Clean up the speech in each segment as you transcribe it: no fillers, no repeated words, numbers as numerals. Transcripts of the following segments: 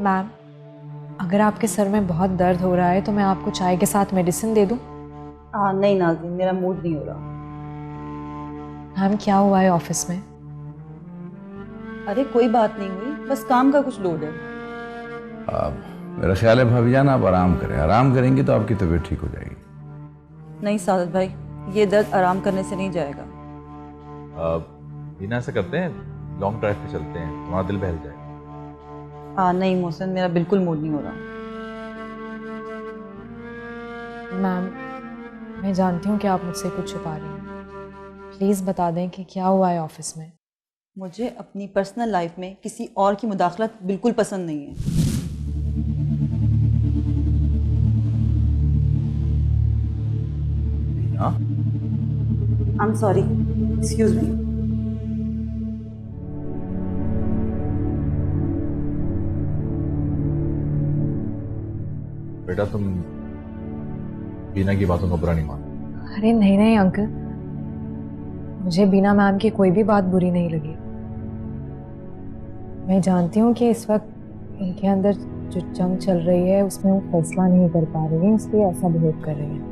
Ma'am, अगर आपके sir में बहुत दर्द हो रहा है तो मैं आपको चाय के साथ मेडिसिन दे दूं? नहीं नाज़रीन, मेरा मूड नहीं हो रहा। मैम, क्या हुआ है ऑफिस में? अरे कोई बात नहीं हुई, बस काम का कुछ लोड है। अब मेरा ख्याल है भाभी जान आप आराम करें, आराम करेंगी तो आपकी तबीयत ठीक हो जाएगी। नहीं सादत भाई, ये दर्द आराम करने से नहीं जाएगा। बिना ऐसा करते हैं, लॉन्ग ड्राइव पे चलते हैं, तुम्हारा दिल बहल जाएगा। नहीं मोहसिन, मेरा बिल्कुल मूड नहीं हो रहा। मैम, मैं जानती हूँ कि आप मुझसे कुछ छुपा रही हैं। प्लीज़ बता दें कि क्या हुआ है ऑफिस में। मुझे अपनी पर्सनल लाइफ में किसी और की मुदाखलत बिल्कुल पसंद नहीं है। हाँ, आई एम सॉरी, एक्सक्यूज मी। बेटा तुम बीना की बातों को बुरा नहीं मानो। अरे नहीं नहीं अंकल, मुझे बीना मैम की कोई भी बात बुरी नहीं लगी। मैं जानती हूँ कि इस वक्त इनके अंदर जो जंग चल रही है उसमें वो फैसला नहीं कर पा रही है, इसलिए ऐसा बिहेव कर रही है।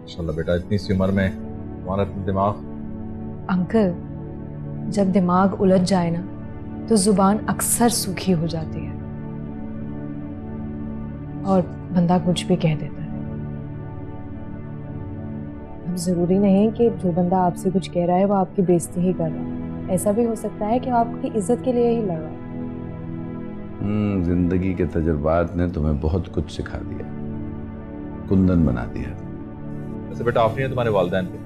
माशाल्लाह बेटा, इतनी सी उम्र में तुम्हारा दिमाग। अंकल, जब दिमाग उलझ जाए ना तो जुबान अक्सर सूखी हो जाती है और बंदा कुछ भी कह देता है। अब जरूरी नहीं कि जो बंदा आपसे कुछ कह रहा है वो आपकी बेइज्जती ही कर रहा है। ऐसा भी हो सकता है कि वो आपकी इज्जत के लिए ही लड़ रहा है। जिंदगी के तजुर्बात ने तुम्हें बहुत कुछ सिखा दिया, कुंदन बना दिया। वैसे बेटा आफरी है तुम्हारे वालिदैन पे,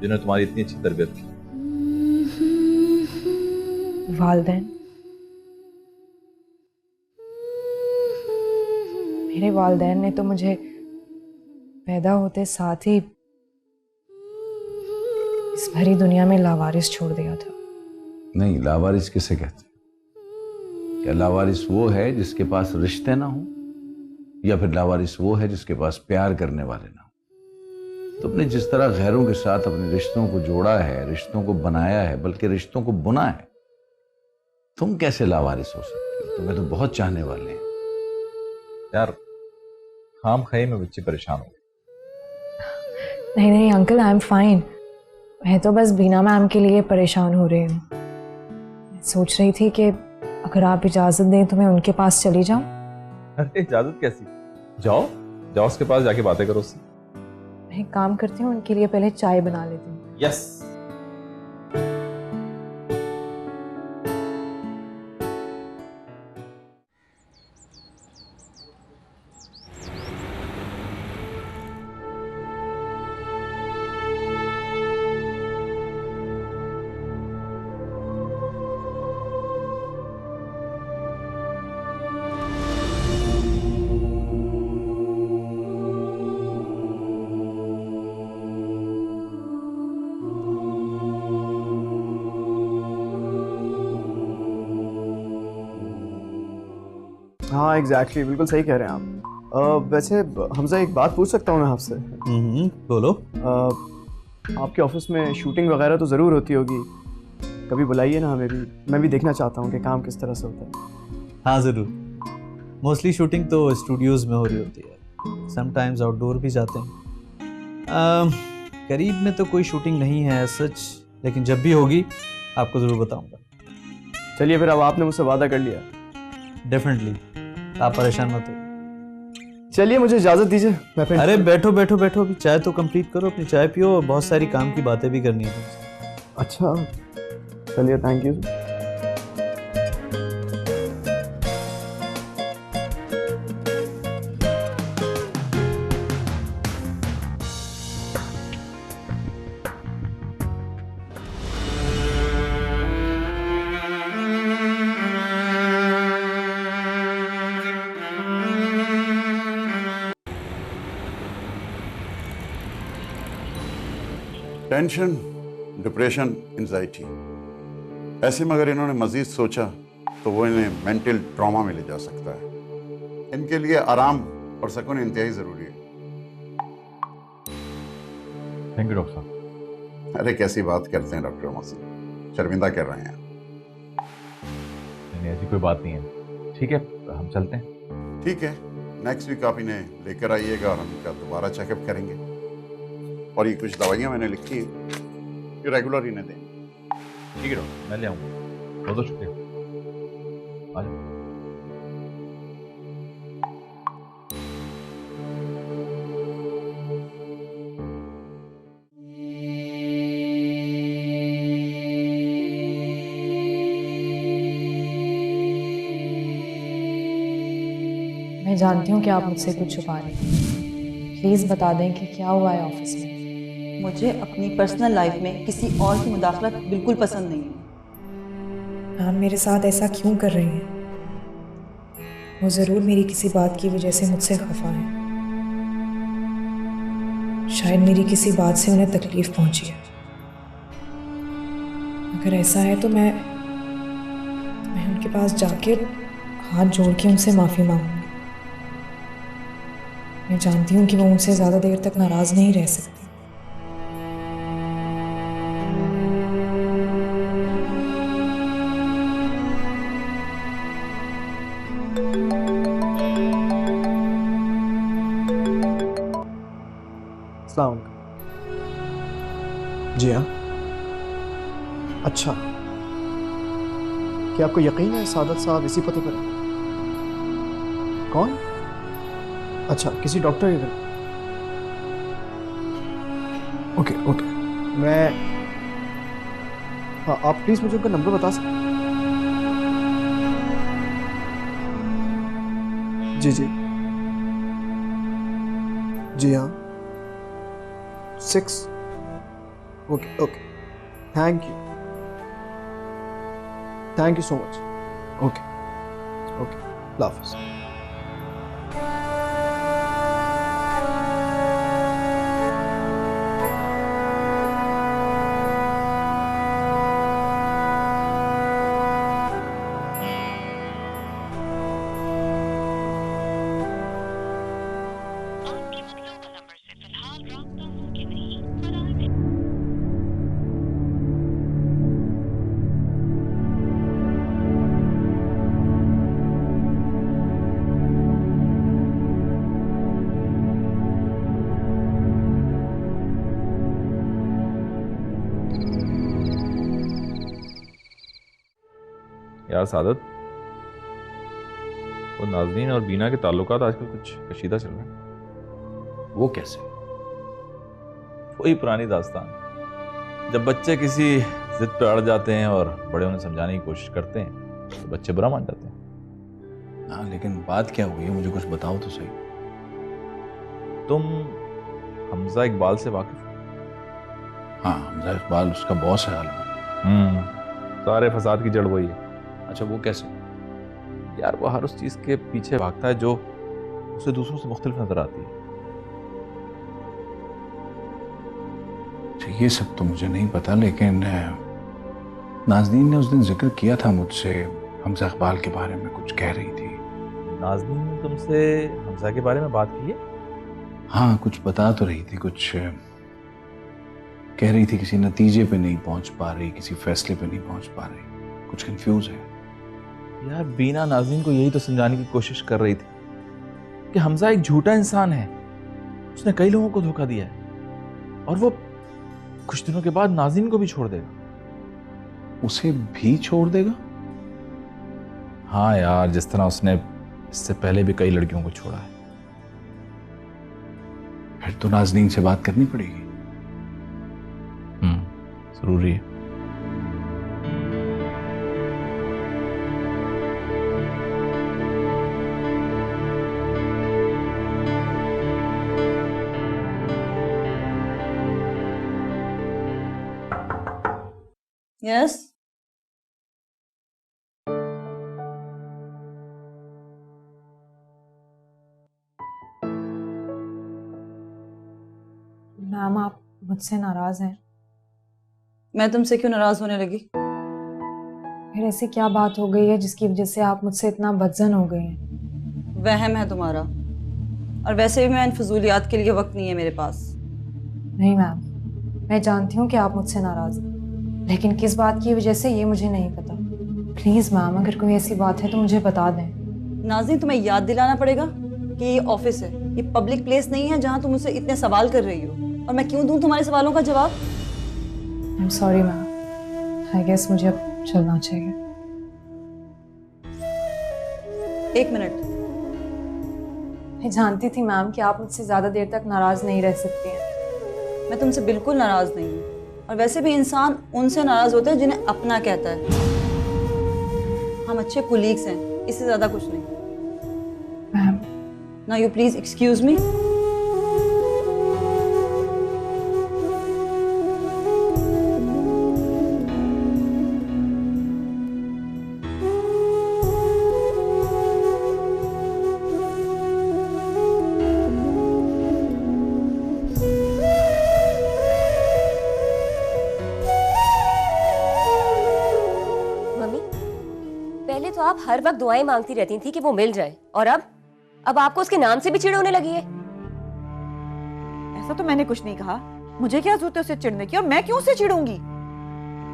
जिन्होंने तुम्हारी इतनी अच्छी तरबियत की। वालिदैन? मेरे वालिदैन ने तो मुझे पैदा होते साथ ही इस भरी दुनिया में लावारिस छोड़ दिया था। नहीं, लावारिस किसे कहते हैं? क्या लावारिस वो है जिसके पास रिश्ते ना हो, या फिर लावारिस वो है जिसके पास प्यार करने वाले ना हो? तुमने जिस तरह गैरों के साथ अपने रिश्तों को जोड़ा है, रिश्तों को बनाया है, बल्कि रिश्तों को बुना है, तुम कैसे लावारिस हो सकती हो? तुम्हें तो बहुत चाहने वाले हैं। यार खाम खाई में बच्चे परेशान हो गए। नहीं नहीं अंकल, आई एम फाइन। मैं तो बस बीना मैम के लिए परेशान हो रही हूँ। मैं सोच रही थी कि अगर आप इजाजत दें तो मैं उनके पास चली जाऊं। अरे इजाजत कैसी? जाओ जाओ उसके पास जाके बातें करो उससे। मैं एक काम करती हूँ, उनके लिए पहले चाय बना लेती हूँ। यस। हाँ एग्जैक्टली, बिल्कुल सही कह रहे हैं आप। वैसे हमजा, एक बात पूछ सकता हूँ मैं आपसे? बोलो। आपके ऑफिस में शूटिंग वगैरह तो ज़रूर होती होगी, कभी बुलाइए ना हमें भी। मैं भी देखना चाहता हूँ कि काम किस तरह से होता है। हाँ ज़रूर। मोस्टली शूटिंग तो स्टूडियोज़ में हो रही होती है, समटाइम्स आउटडोर भी जाते हैं। करीब में तो कोई शूटिंग नहीं है सच, लेकिन जब भी होगी आपको ज़रूर बताऊँगा। चलिए फिर, अब आपने मुझसे वादा कर लिया। डेफिनेटली, आप परेशान मत हो। चलिए मुझे इजाज़त दीजिए, मैं फिर। अरे बैठो बैठो बैठो, अभी चाय तो कंप्लीट करो, अपनी चाय पियो, और बहुत सारी काम की बातें भी करनी है तुमसे। अच्छा चलिए, thank you. Tension, depression, anxiety, ऐसे में अगर इन्होंने मजीद सोचा तो वो इन्हें मेंटल ट्रॉमा में ले जा सकता है। इनके लिए आराम और सुकून इंतहाई ज़रूरी है। थैंक यू डॉक्टर साहब। अरे कैसी बात करते हैं डॉक्टर मोहसिन, शर्मिंदा कर रहे हैं। नहीं ऐसी कोई बात नहीं है, ठीक है, हम चलते हैं। ठीक है, नेक्स्ट वीक आप इन्हें लेकर आइएगा और हम इनका दोबारा चेकअप करेंगे। और ये कुछ दवाइयाँ मैंने लिखी हैं, ये रेगुलर इन्हें दें। ठीक है डॉक्टर, मैं ले आऊँगा। बहुत बहुत शुक्रिया। आ जाओ। मैं जानती हूँ कि आप मुझसे कुछ छुपा रहे हैं। प्लीज़ बता दें कि क्या हुआ है ऑफिस में। मुझे अपनी पर्सनल लाइफ में किसी और की मुदाखलत बिल्कुल पसंद नहीं है। आप मेरे साथ ऐसा क्यों कर रही हैं? वो ज़रूर मेरी किसी बात की वजह से मुझसे खफा है। शायद मेरी किसी बात से उन्हें तकलीफ पहुंची है। अगर ऐसा है तो मैं उनके पास जाके हाथ जोड़ के उनसे माफ़ी मांगूंगी। मैं जानती हूँ कि वो मुझसे ज़्यादा देर तक नाराज़ नहीं रह सकती। अस्सलाम वालेकुम। जी हाँ। अच्छा, क्या आपको यकीन है सादत साहब इसी पते पर हैं? कौन? अच्छा, किसी डॉक्टर के घर? ओके ओके, मैं हाँ, आप प्लीज़ मुझे उनका नंबर बता सकते हैं? जी जी जी हाँ, 6। Okay okay, thank you so much. Okay okay, अल्लाह हाफ़िज़। यार सादत, वो नाज़नीन और बीना के ताल्लुकात आजकल कुछ कशीदा चल रहे हैं। वो कैसे? वही पुरानी दास्तान, जब बच्चे किसी जिद पे अड़ जाते हैं और बड़े उन्हें समझाने की कोशिश करते हैं तो बच्चे बुरा मान जाते हैं। हाँ, लेकिन बात क्या हुई है, मुझे कुछ बताओ तो सही। तुम हमजा इकबाल से वाकिफ हो? हाँ, हमजा इकबाल उसका बॉस है हाल में। सारे फसाद की जड़ वही है। अच्छा, वो कैसे? यार वो हर उस चीज के पीछे भागता है जो उसे दूसरों से मुख्तलिफ नजर आती है। ये सब तो मुझे नहीं पता, लेकिन नाज़नीन ने उस दिन जिक्र किया था मुझसे, हमजा इकबाल के बारे में कुछ कह रही थी। नाज़नीन ने तुमसे हमजा के बारे में बात की है? हाँ, कुछ बता तो रही थी, कुछ कह रही थी किसी नतीजे पे नहीं पहुंच पा रही, किसी फैसले पे नहीं पहुंच पा रही, कुछ कंफ्यूज है। यार बीना नाज़नीन को यही तो समझाने की कोशिश कर रही थी कि हमजा एक झूठा इंसान है, उसने कई लोगों को धोखा दिया है और वो कुछ दिनों के बाद नाज़नीन को भी छोड़ देगा। उसे भी छोड़ देगा? हाँ यार, जिस तरह उसने इससे पहले भी कई लड़कियों को छोड़ा है। फिर तो नाज़नीन से बात करनी पड़ेगी। जरूरी है। यस, मैम, आप मुझसे नाराज़ हैं? मैं तुमसे क्यों नाराज होने लगी? फिर ऐसी क्या बात हो गई है जिसकी वजह से आप मुझसे इतना बदजन हो गए हैं? वहम है तुम्हारा, और वैसे भी मैं इन फजूलियात के लिए वक्त नहीं है मेरे पास। नहीं मैम, मैं जानती हूँ कि आप मुझसे नाराज़ हैं, लेकिन किस बात की वजह से ये मुझे नहीं पता। प्लीज़ मैम, अगर कोई ऐसी बात है तो मुझे बता दें। नाज़रीन, तुम्हें याद दिलाना पड़ेगा कि ये ऑफिस है, ये पब्लिक प्लेस नहीं है जहां तुम मुझसे इतने सवाल कर रही हो। और मैं क्यों दूं तुम्हारे सवालों का जवाब? I am sorry ma'am, I guess मुझे अब चलना चाहिए। एक मिनट। मैं जानती थी मैम कि आप मुझसे ज़्यादा देर तक नाराज़ नहीं रह सकती हैं। मैं तुमसे बिल्कुल नाराज नहीं हूँ, और वैसे भी इंसान उनसे नाराज होता है जिन्हें अपना कहता है। हम अच्छे कुलीग्स हैं, इससे ज्यादा कुछ नहीं। Ma'am, now you please excuse me. पहले तो आप हर वक्त दुआएं मांगती रहती थी कि वो मिल जाए, और अब आपको उसके नाम से भी चिढ़ होने लगी है। ऐसा तो मैंने कुछ नहीं कहा। मुझे क्या जरूरत है उसे चिढ़ने की, और मैं क्यों उसे चिढ़ूंगी?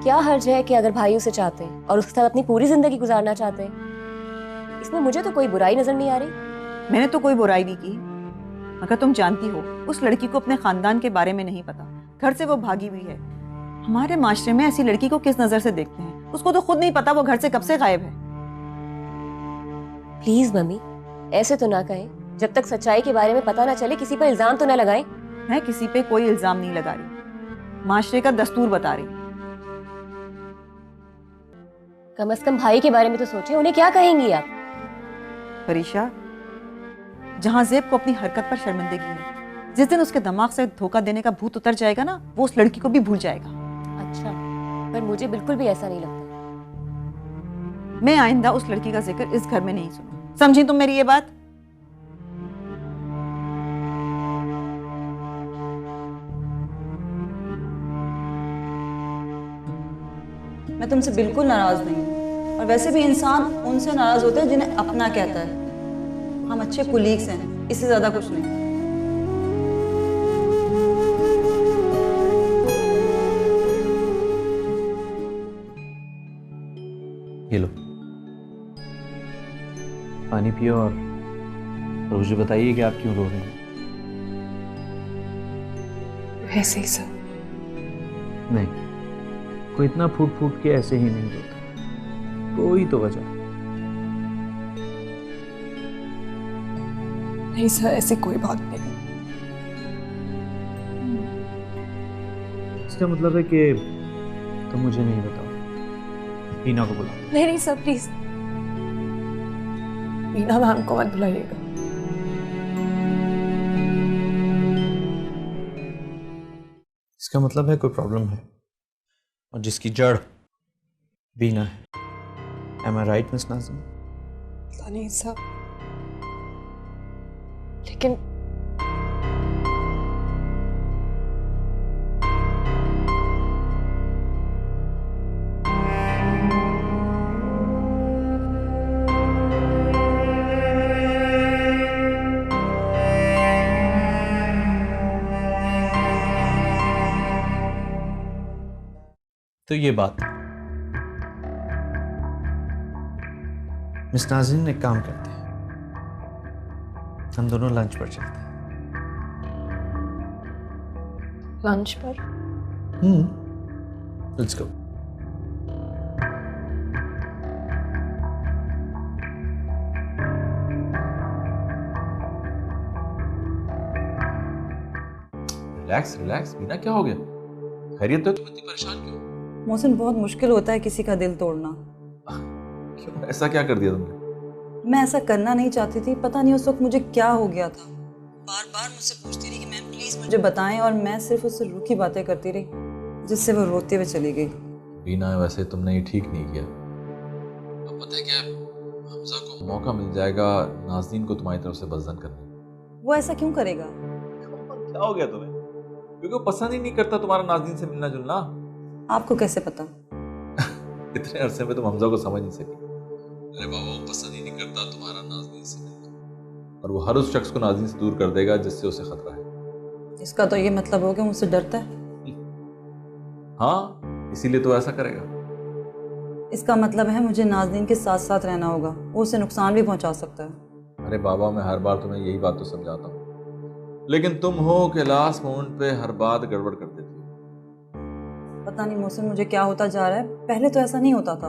क्या हर्ज है कि अगर भाई उसे चाहते हैं और उसके साथ अपनी पूरी जिंदगी गुजारना चाहते हैं, इसमें मुझे तो कोई बुराई नजर नहीं आ रही। मैंने तो कोई बुराई नहीं की, मगर तुम जानती हो उस लड़की को अपने खानदान के बारे में नहीं पता। घर से वो भागी हुई है। हमारे माशरे में ऐसी लड़की को किस नजर से देखते हैं, उसको तो खुद नहीं पता वो घर से कब से गायब है। प्लीज मम्मी, ऐसे तो ना कहें। जब तक सच्चाई के बारे में पता ना चले किसी पर इल्जाम तो ना लगाएं। मैं किसी पे कोई इल्जाम नहीं लगा रही, माशरे का दस्तूर बता रही। कम से कम भाई के बारे में तो सोचें, उन्हें क्या कहेंगी आप? परीक्षा, जहां ज़ेब को अपनी हरकत पर शर्मिंदगी है, जिस दिन उसके दिमाग से धोखा देने का भूत उतर जाएगा ना, वो उस लड़की को भी भूल जाएगा। अच्छा, पर मुझे बिल्कुल भी ऐसा नहीं लगता। मैं आइंदा उस लड़की का जिक्र इस घर में नहीं सुनूं। समझी तुम मेरी ये बात? मैं तुमसे बिल्कुल नाराज नहीं हूं, और वैसे भी इंसान उनसे नाराज होता है जिन्हें अपना कहता है। हम अच्छे कुलीग्स हैं, इससे ज्यादा कुछ नहीं। ये लो पानी पियो, और मुझे बताइए कि आप क्यों रो रहे हैं। वैसे ही सर। नहीं, कोई इतना फूट फूट के ऐसे ही नहीं रोता, कोई तो वजह। नहीं सर, ऐसी कोई बात नहीं। इसका मतलब है कि तुम मुझे नहीं बताओ। हीना को बुलाओ। नहीं नहीं सर, प्लीज हीना मैम को मत बुलाइएगा। इसका मतलब है कोई प्रॉब्लम है, और जिसकी जड़ बीना है। Am I right, miss Nazim? पता नहीं सर, लेकिन तो ये बात, मिस नाज़रीन एक काम करते हैं, हम दोनों लंच पर चलते हैं। लंच पर? Let's go. Relax relax. Meena, क्या हो गया? खैरियत तो? तुम इतनी परेशान क्यों? मोहसिन, बहुत मुश्किल होता है किसी का दिल तोड़ना। क्यों, ऐसा क्या कर दिया तुमने? मैं ऐसा करना नहीं चाहती थी, पता नहीं उस वक्त मुझे क्या हो गया था। बार बार मुझसे पूछती रही कि मैम प्लीज मुझे बताएं, और मैं सिर्फ उससे रूखी बातें करती रही, जिससे वो रोते हुए चली गई। बीना, वैसे तुमने ये ठीक नहीं किया। अब पता है क्या, हमजा को मौका मिल जाएगा नाज़रीन को तुम्हारी तरफ से बज़दन करने। वो ऐसा क्यों करेगा? क्या हो गया तुम्हें? क्योंकि वो पसंद ही नहीं करता तुम्हारा नाज़रीन से मिलना जुलना। आपको कैसे पता? इतने अरसे में तुम हमजा को समझ नहीं सकी। अरे बाबा, वो पसंद ही नहीं करता तुम्हारा नाज़रीन से मिलना, और वो हर उस शख्स को नाज़रीन से दूर कर देगा जिससे उसे खतरा है। इसका तो ये मतलब हो कि मुझसे डरता है। हाँ, इसीलिए तो ऐसा करेगा। इसका मतलब है मुझे नाज़नीन के साथ साथ रहना होगा, वो उसे नुकसान भी पहुंचा सकता है। अरे बाबा, मैं हर बार तुम्हें यही बात तो समझाता हूँ, लेकिन तुम हो कि लास्ट मोमेंट पे हर बात गड़बड़ कर देती हो। पता नहीं मोहसिन मुझे क्या होता जा रहा है, पहले तो ऐसा नहीं होता था।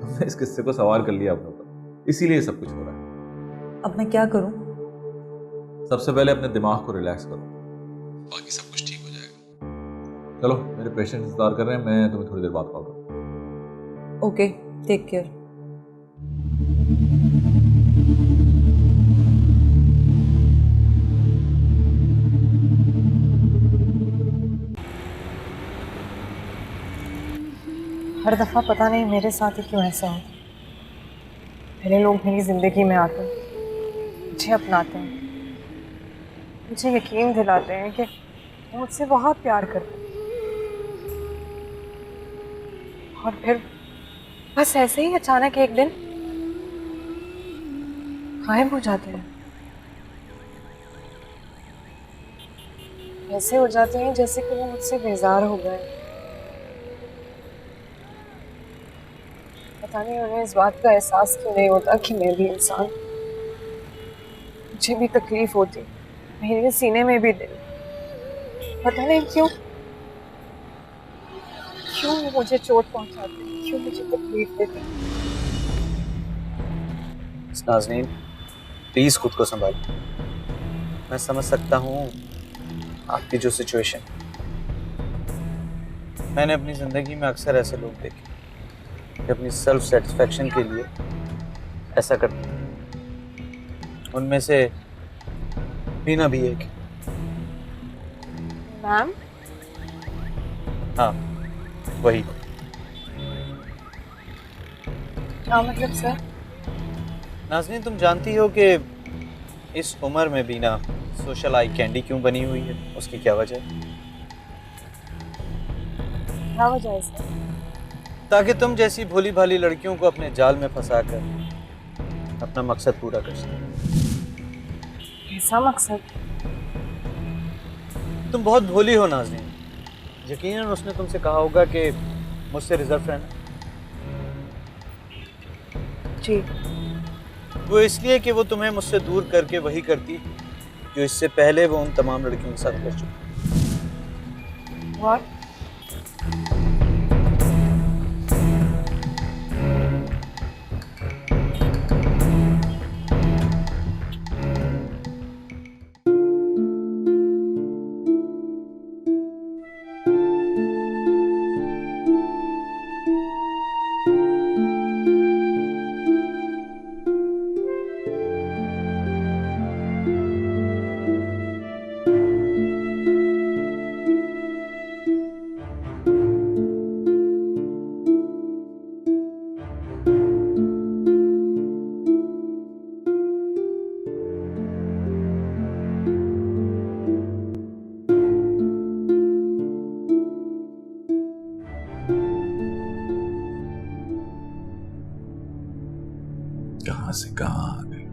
तुमने इस किस्से को सवार कर लिया अपने ऊपर, इसीलिए सब कुछ हो रहा है। अब मैं क्या करूं? सबसे पहले अपने दिमाग को रिलैक्स करो, बाकी सब कुछ ठीक हो जाएगा। चलो, मेरे पेशेंट इंतजार कर रहे हैं, मैं तुम्हें थोड़ी देर बाद कॉल करूँ। Okay, take care. हर दफ़ा पता नहीं मेरे साथ ही क्यों ऐसा होता है। पहले लोग मेरी ज़िंदगी में आते हैं, मुझे अपनाते हैं, मुझे यकीन दिलाते हैं कि वो मुझसे बहुत प्यार करते हैं, और फिर बस ऐसे ही अचानक एक दिन गायब हो जाते हैं। ऐसे हो जाते हैं जैसे कि वो मुझसे बेजार हो गए। पता नहीं उन्हें इस बात का एहसास क्यों नहीं होता कि मैं भी इंसान, मुझे भी तकलीफ होती, मेरे सीने में भी दिल। पता नहीं क्यों वो मुझे चोट पहुंचाते, क्यों मुझे तकलीफ देते। नाज़नीन, प्लीज़ खुद को संभालिए। मैं समझ सकता हूँ आपकी जो सिचुएशन। मैंने अपनी ज़िंदगी में अक्सर ऐसे लोग देखे कि अपनी सेल्फ सेटिस्फेक्शन के लिए ऐसा करते हैं। उनमें से बीना भी एक। मैम? हाँ, वही। क्या मतलब सर? नाज़नीन, तुम जानती हो कि इस उम्र में बीना सोशल आई कैंडी क्यों बनी हुई है? उसकी क्या वजह है? क्या वजह है सर? ताकि तुम जैसी भोली भाली लड़कियों को अपने जाल में फंसाकर अपना मकसद पूरा कर सके। ऐसा मकसद? तुम बहुत भोली हो नाज़नीन। यकीनन उसने तुमसे कहा होगा कि मुझसे रिजर्व रहना। जी। वो इसलिए कि वो तुम्हें मुझसे दूर करके वही करती जो इससे पहले वो उन तमाम लड़कियों के साथ कर चुकी। What? कहां से कहां आ गए।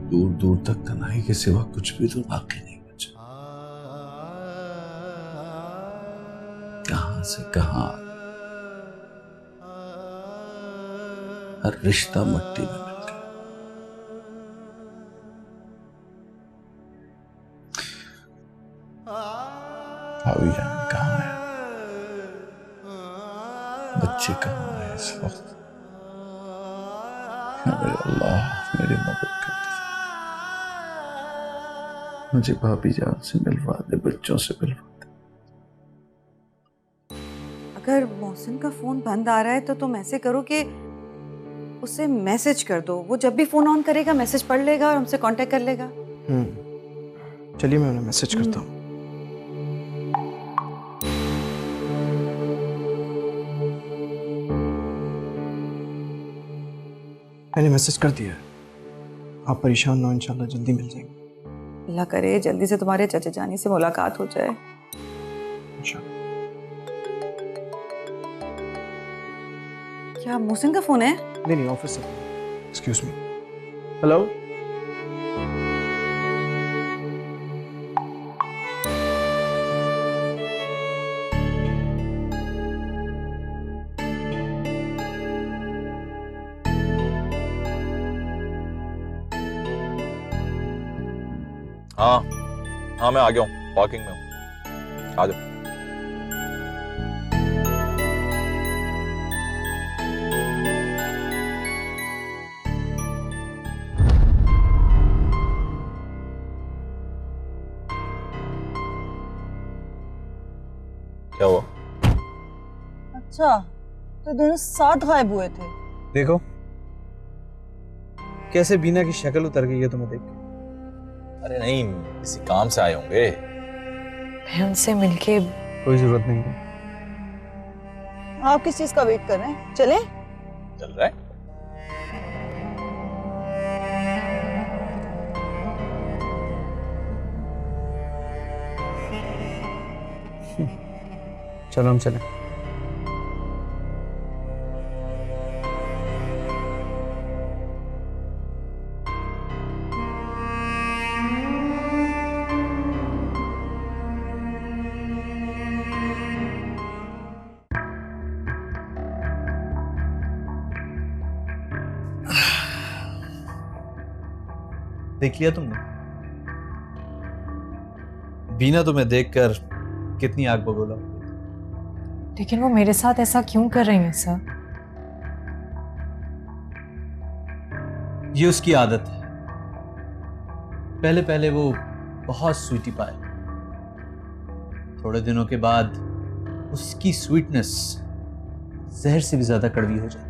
दूर दूर तक तन्हाई के सिवा कुछ भी तो बाकी नहीं बचा। कहां से कहां आ गए। हर रिश्ता मट्टी में मिल गया। भाभी जान कहां है? बच्चे कहां है इस वक्त? मेरे अल्लाह मेरी मदद कर दे, मुझे भाभी जान से मिलवा दे, बच्चों से मिलवा दे। अगर मोहसिन का फोन बंद आ रहा है तो तुम ऐसे करो कि उसे मैसेज कर दो। वो जब भी फोन ऑन करेगा मैसेज पढ़ लेगा और हमसे कांटेक्ट कर लेगा। चलिए मैं उन्हें मैसेज करता हूँ। मैंने मैसेज कर दिया है। आप परेशान ना हो, इंशाल्लाह जल्दी मिल जाएंगे। अल्लाह करे जल्दी से तुम्हारे चचे जानी से मुलाकात हो जाए। इंशाल्लाह। क्या मोहसिन का फोन है? नहीं ऑफिस से। Excuse me. हेलो। हाँ हाँ, मैं आ गया हूँ, पार्किंग में हूँ, आ जाओ। क्या हुआ? अच्छा, तो दोनों साथ गायब हुए थे। देखो कैसे बीना की शक्ल उतर गई है तुम्हें देख के। अरे नहीं, किसी काम से आए होंगे। मैं उनसे मिलके कोई जरूरत नहीं है। आप किस चीज का वेट कर रहे हैं? चले? चल रहा है। चलो हम चलें। देख लिया तुमने? बीना तुम्हें देखकर कितनी आग बबूला। लेकिन वो मेरे साथ ऐसा क्यों कर रही हैं सर? ये उसकी आदत है। पहले पहले वो बहुत स्वीटी पाए, थोड़े दिनों के बाद उसकी स्वीटनेस जहर से भी ज्यादा कड़वी हो जाए।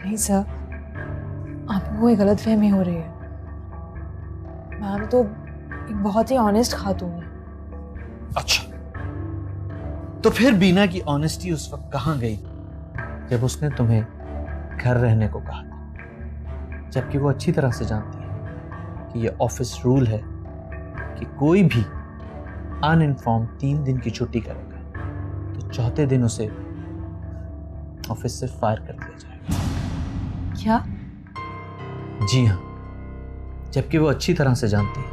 नहीं सर, आपको कोई गलतफहमी हो रही है। मैम तो एक बहुत ही ऑनेस्ट खातून है। अच्छा, तो फिर बीना की ऑनेस्टी उस वक्त कहां गई जब उसने तुम्हें घर रहने को कहा था, जबकि वो अच्छी तरह से जानती है कि ये ऑफिस रूल है कि कोई भी अनइन्फॉर्म 3 दिन की छुट्टी करेगा तो चौथे दिन उसे ऑफिस से फायर कर दिया जाएगा। क्या? जी हाँ, जबकि वो अच्छी तरह से जानती है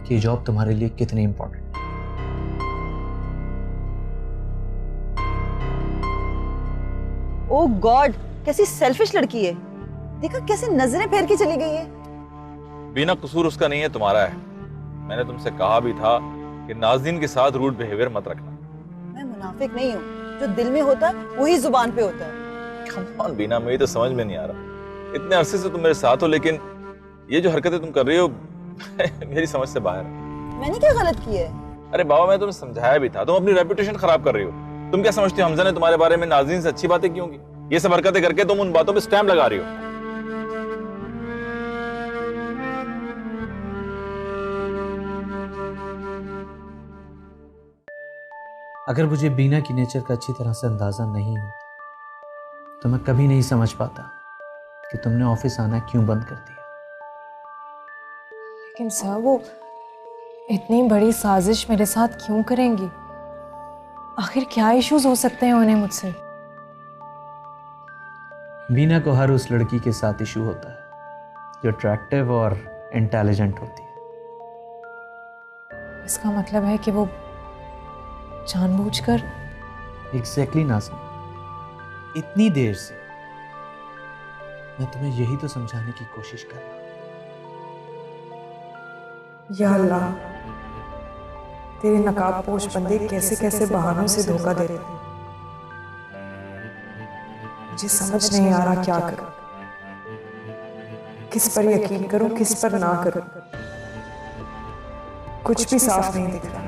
कि ये जॉब तुम्हारे लिए कितनी इंपॉर्टेंट है। ओह गॉड, कैसी सेल्फिश लड़की है। देखा कैसे नजरें फेर के चली गई है। बीना, कसूर उसका नहीं है, तुम्हारा है। मैंने तुमसे कहा भी था कि नाज़रीन के साथ रूड बिहेवियर मत रखना। मैं मुनाफिक नहीं हूँ, जो दिल में होता है वही जुबान पे होता है। कम ऑन बीना, मेरी तो समझ में नहीं आ रहा। इतने अरसे से तुम मेरे साथ हो, लेकिन ये जो हरकतें तुम कर रही हो मेरी समझ से बाहर है। मैंने क्या गलत किया है? अरे बाबा, मैं तुम्हें समझाया भी था, तुम अपनी रेपुटेशन खराब कर रही हो। तुम क्या समझती हो हमजा ने तुम्हारे बारे में नाज़रीन से अच्छी बातें की होंगी? ये सब हरकतें करके तुम उन बातों पे स्टैम्प लगा रही हो। अगर मुझे बीना की नेचर का अच्छी तरह से अंदाजा नहीं होता तो मैं कभी नहीं समझ पाता कि तुमने ऑफिस आना क्यों बंद कर दिया। लेकिन सर वो इतनी बड़ी साजिश मेरे साथ क्यों करेंगी? आखिर क्या इश्यूज हो सकते हैं उन्हें मुझसे? बीना को हर उस लड़की के साथ इशू होता है जो अट्रैक्टिव और इंटेलिजेंट होती है। इसका मतलब है कि वो जानबूझकर। एग्जैक्टली नाज़रीन, इतनी देर से मैं तुम्हें यही तो समझाने की कोशिश कर रहा हूं। या अल्लाह, तेरे नकाबपोश बंदे कैसे कैसे बहानों से धोखा देते हैं। मुझे समझ नहीं आ रहा क्या करूं, किस पर यकीन करूं, किस पर ना करूं। कुछ भी साफ नहीं दिख रहा।